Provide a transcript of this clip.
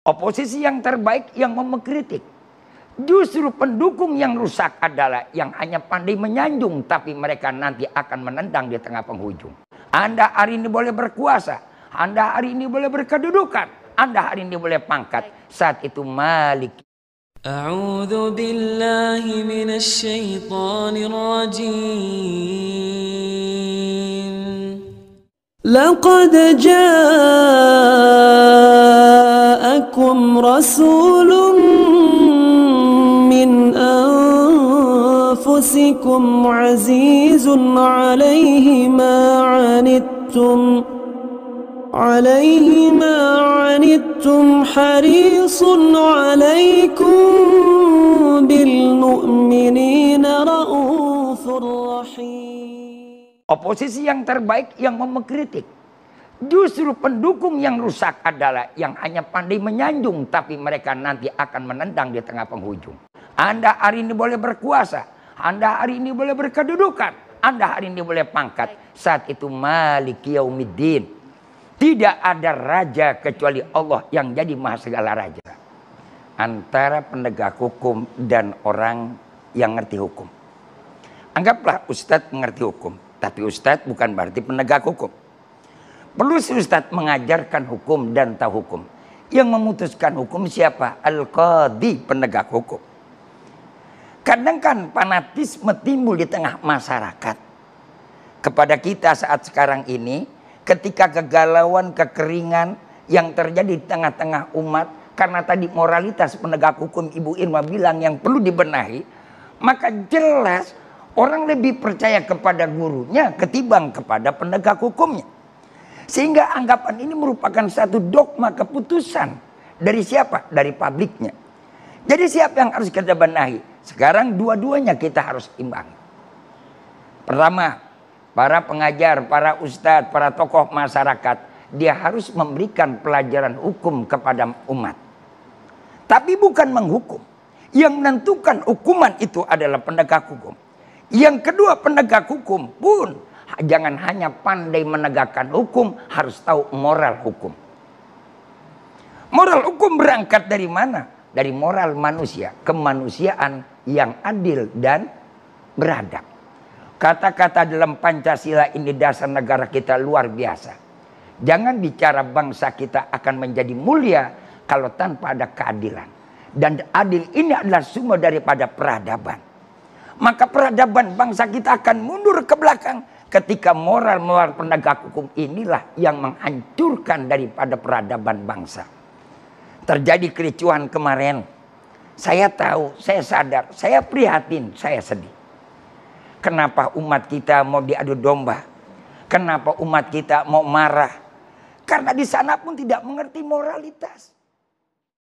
Oposisi yang terbaik yang mau mengkritik. Justru pendukung yang rusak adalah yang hanya pandai menyanjung, tapi mereka nanti akan menendang di tengah penghujung. Anda hari ini boleh berkuasa, Anda hari ini boleh berkedudukan, Anda hari ini boleh pangkat. Saat itu Malik. A'udzu billahi minasy syaithanir rajim. Laqad ja'akum rasulun min anfusikum azizun 'alaihi ma 'anittum harisun 'alaikum bil mu'minina raufur rahim. Oposisi yang terbaik yang mau mengkritik. Justru pendukung yang rusak adalah yang hanya pandai menyanjung, tapi mereka nanti akan menendang di tengah penghujung. Anda hari ini boleh berkuasa, Anda hari ini boleh berkedudukan, Anda hari ini boleh pangkat. Saat itu Malik Yaumiddin. Tidak ada raja kecuali Allah yang jadi maha segala raja. Antara penegak hukum dan orang yang ngerti hukum. Anggaplah Ustadz mengerti hukum, tapi Ustadz bukan berarti penegak hukum. Perlu si Ustadz mengajarkan hukum dan tahu hukum. Yang memutuskan hukum siapa? Al-Qadhi, penegak hukum. Kadang kan fanatisme timbul di tengah masyarakat. Kepada kita saat sekarang ini, ketika kegalauan, kekeringan yang terjadi di tengah-tengah umat, karena tadi moralitas penegak hukum Ibu Irma bilang yang perlu dibenahi, maka jelas orang lebih percaya kepada gurunya ketimbang kepada penegak hukumnya. Sehingga anggapan ini merupakan satu dogma keputusan. Dari siapa? Dari publiknya. Jadi siapa yang harus kita benahi? Sekarang dua-duanya kita harus imbangi. Pertama, para pengajar, para ustadz, para tokoh masyarakat, dia harus memberikan pelajaran hukum kepada umat. Tapi bukan menghukum. Yang menentukan hukuman itu adalah penegak hukum. Yang kedua, penegak hukum pun jangan hanya pandai menegakkan hukum, harus tahu moral hukum. Moral hukum berangkat dari mana? Dari moral manusia, kemanusiaan yang adil dan beradab. Kata-kata dalam Pancasila ini dasar negara kita luar biasa. Jangan bicara bangsa kita akan menjadi mulia kalau tanpa ada keadilan. Dan adil ini adalah sumber daripada peradaban. Maka peradaban bangsa kita akan mundur ke belakang ketika moral penegak hukum inilah yang menghancurkan daripada peradaban bangsa. Terjadi kericuhan kemarin. Saya tahu, saya sadar, saya prihatin, saya sedih. Kenapa umat kita mau diadu domba? Kenapa umat kita mau marah? Karena di sana pun tidak mengerti moralitas.